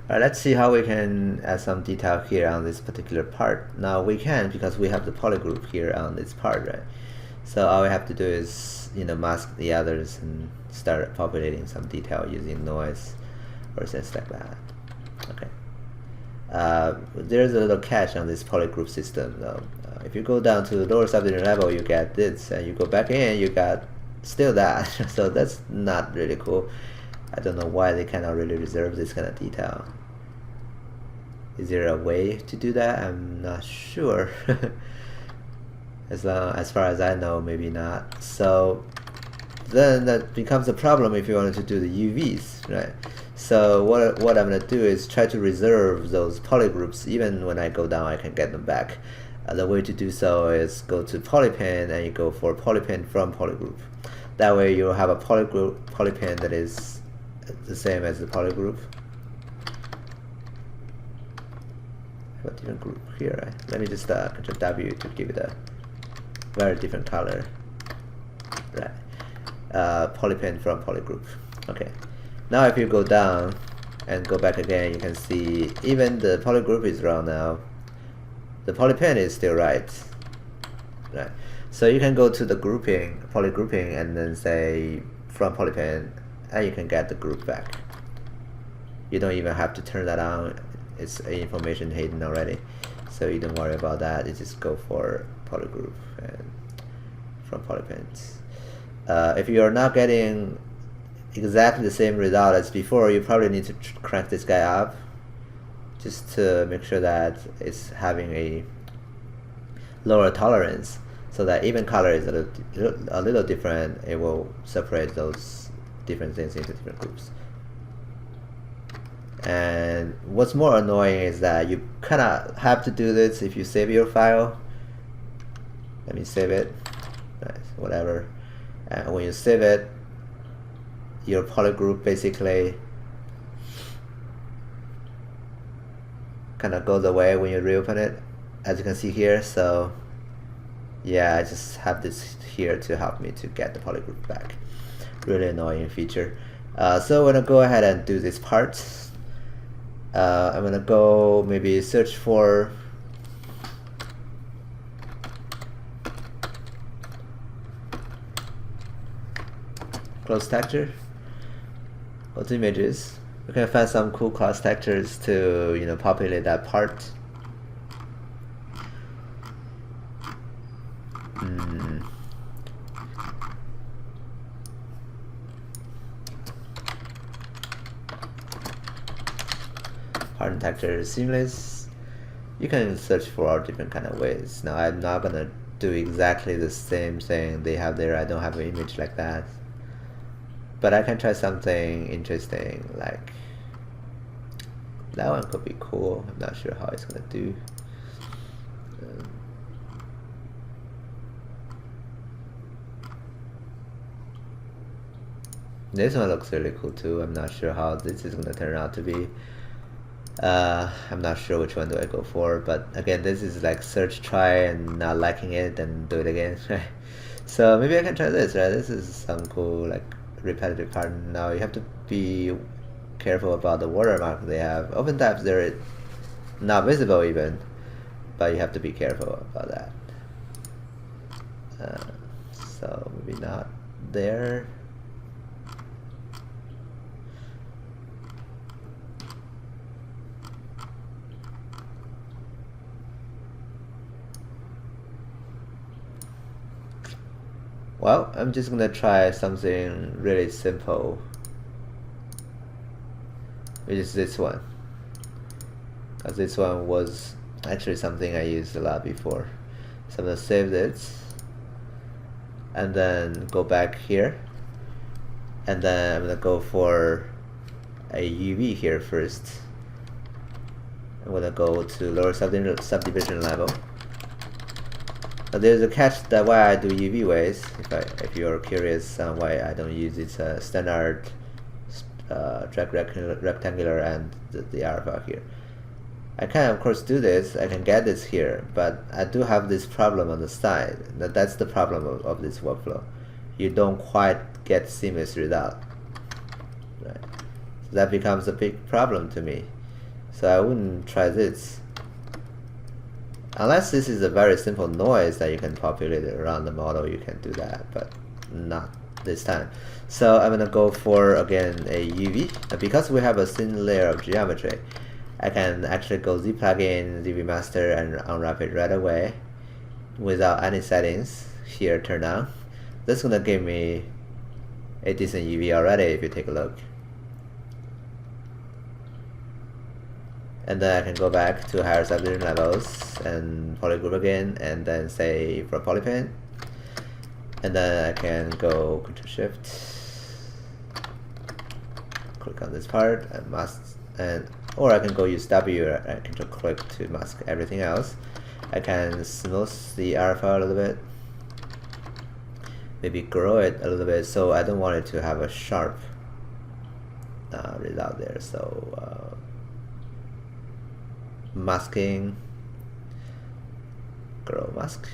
Alright, let's see how we can add some detail here on this particular part. Now we can, because we have the polygroup here on this part, right? So all we have to do is, mask the others and start populating some detail using noise or things like that. Okay. There's a little catch on this polygroup system though. If you go down to the lower subdivision level, you get this, and you go back in, you got still that. So that's not really cool. I don't know why they cannot really reserve this kind of detail. Is there a way to do that? I'm not sure. As far as I know, maybe not. So then that becomes a problem if you wanted to do the UVs, right? So what I'm gonna do is try to reserve those polygroups. Even when I go down, I can get them back. The way to do so is go to polypen and you go for polypen from polygroup. That way you'll have a polypen that is the same as the polygroup. A different group here, right? Let me just Control W to give it a very different color, right? Polypen from polygroup. Okay, now if you go down and go back again, you can see even the polygroup is wrong now. The polypen is still right? So you can go to the grouping, polygrouping, and then say from polypen, and you can get the group back. You don't even have to turn that on. It's information hidden already, so you don't worry about that. You just go for polygroup and from polypens. If you are not getting exactly the same result as before, you probably need to crank this guy up just to make sure that it's having a lower tolerance, so that even color is a little different. It will separate those different things into different groups. And what's more annoying is that you kind of have to do this if you save your file. Let me save it. Nice, whatever. And when you save it, your polygroup basically kind of goes away when you reopen it, as you can see here. So yeah, I just have this here to help me to get the polygroup back. Really annoying feature. So I'm gonna go ahead and do this part. I'm gonna go maybe search for close texture. Go to images. We can find some cool close textures to populate that part. Harden texture seamless. You can search for all different kind of ways. Now I'm not gonna do exactly the same thing they have there. I don't have an image like that, but I can try something interesting, like that one could be cool. I'm not sure how it's gonna do. This one looks really cool too. I'm not sure how this is gonna turn out to be. I'm not sure which one do I go for, but again, this is like search, try, and not liking it, then do it again, right? So maybe I can try this, right? This is some cool like repetitive pattern. Now you have to be careful about the watermark they have. Oftentimes they're not visible even, but you have to be careful about that. So maybe not there. Well, I'm just gonna try something really simple, which is this one, because this one was actually something I used a lot before. So I'm gonna save this and then go back here, and then I'm gonna go for a UV here first. I'm gonna go to lower subdivision level. There's a catch that why I do UV ways. If you're curious on why I don't use its standard drag rectangular and the alpha here. I can of course do this. I can get this here, but I do have this problem on the side. That's the problem of this workflow. You don't quite get seamless result. Right? So that becomes a big problem to me. So I wouldn't try this. Unless this is a very simple noise that you can populate around the model, you can do that, but not this time. So I'm gonna go for, again, a UV. Because we have a thin layer of geometry, I can actually go Z plugin, ZV master, and unwrap it right away without any settings. Here, turn on. That's gonna give me a decent UV already if you take a look. And then I can go back to higher subdivision levels and polygroup again, and then say for polypen. And then I can go Control Shift, click on this part and mask, or I can go use W and Control click to mask everything else. I can smooth the alpha a little bit, maybe grow it a little bit, so I don't want it to have a sharp result there. So masking, grow mask,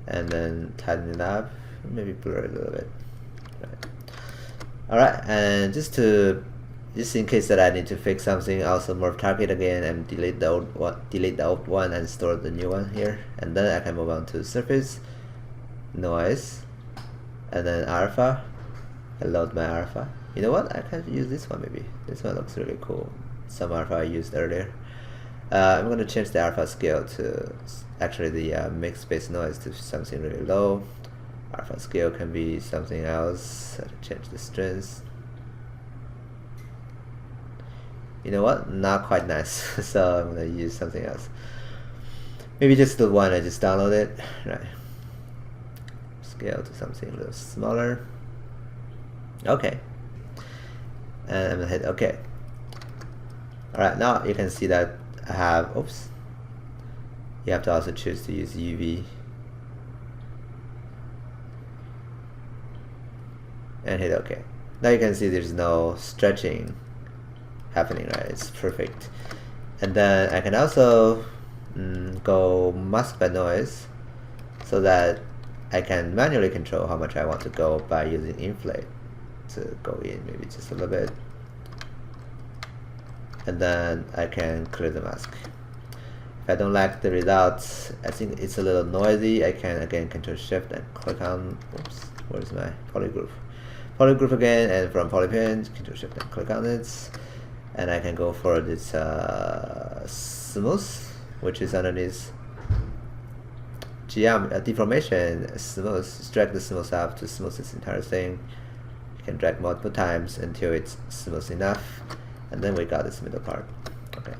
and then tighten it up, maybe blur it a little bit. Right. Alright, and just in case that I need to fix something, also morph target again and delete the old one and store the new one here, and then I can move on to surface, noise, and then alpha. I load my alpha. You know what? I can use this one maybe. This one looks really cool. Some alpha I used earlier. I'm going to change the alpha scale to actually the mix space noise to something really low. Alpha scale can be something else. Change the strength. You know what? Not quite nice. So I'm going to use something else. Maybe just the one I just downloaded. Right. Scale to something a little smaller. Okay. And I'm going to hit OK. Alright, now you can see that I have, oops, you have to also choose to use UV. And hit OK. Now you can see there's no stretching happening, right? It's perfect. And then I can also go mask by noise, so that I can manually control how much I want to go by using inflate to go in, maybe just a little bit. And then I can clear the mask. If I don't like the results, I think it's a little noisy, I can again Control Shift and click on, oops, where's my polygroup? Polygroup again, and from polypen, Control Shift and click on it. And I can go for this smooth, which is underneath deformation, smooth, drag the smooth up to smooth this entire thing. You can drag multiple times until it's smooth enough. And then we got this middle part. Okay,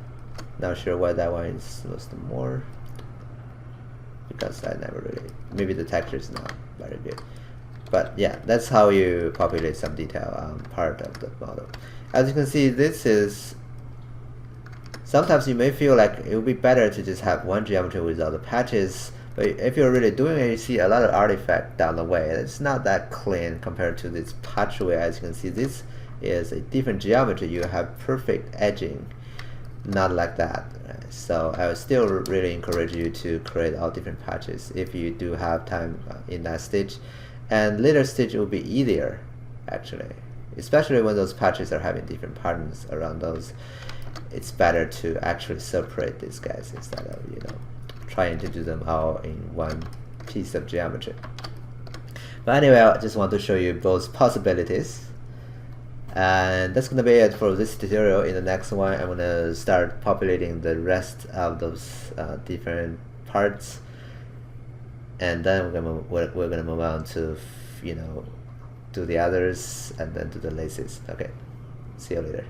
not sure why that one is smooth more, because I never really, maybe the texture is not very good. But yeah, that's how you populate some detail on part of the model. As you can see, this is, sometimes you may feel like it would be better to just have one geometry without the patches, but if you're really doing it, you see a lot of artifact down the way. It's not that clean compared to this patchway. As you can see, this is a different geometry. You have perfect edging, not like that. Right? So I would still really encourage you to create all different patches if you do have time in that stage. And later stage will be easier, actually, especially when those patches are having different patterns around those. It's better to actually separate these guys instead of, you know, trying to do them all in one piece of geometry. But anyway, I just want to show you both possibilities. And that's going to be it for this tutorial. In the next one, I'm going to start populating the rest of those different parts. And then we're gonna move on to, you know, do the others and then do the laces. Okay, see you later.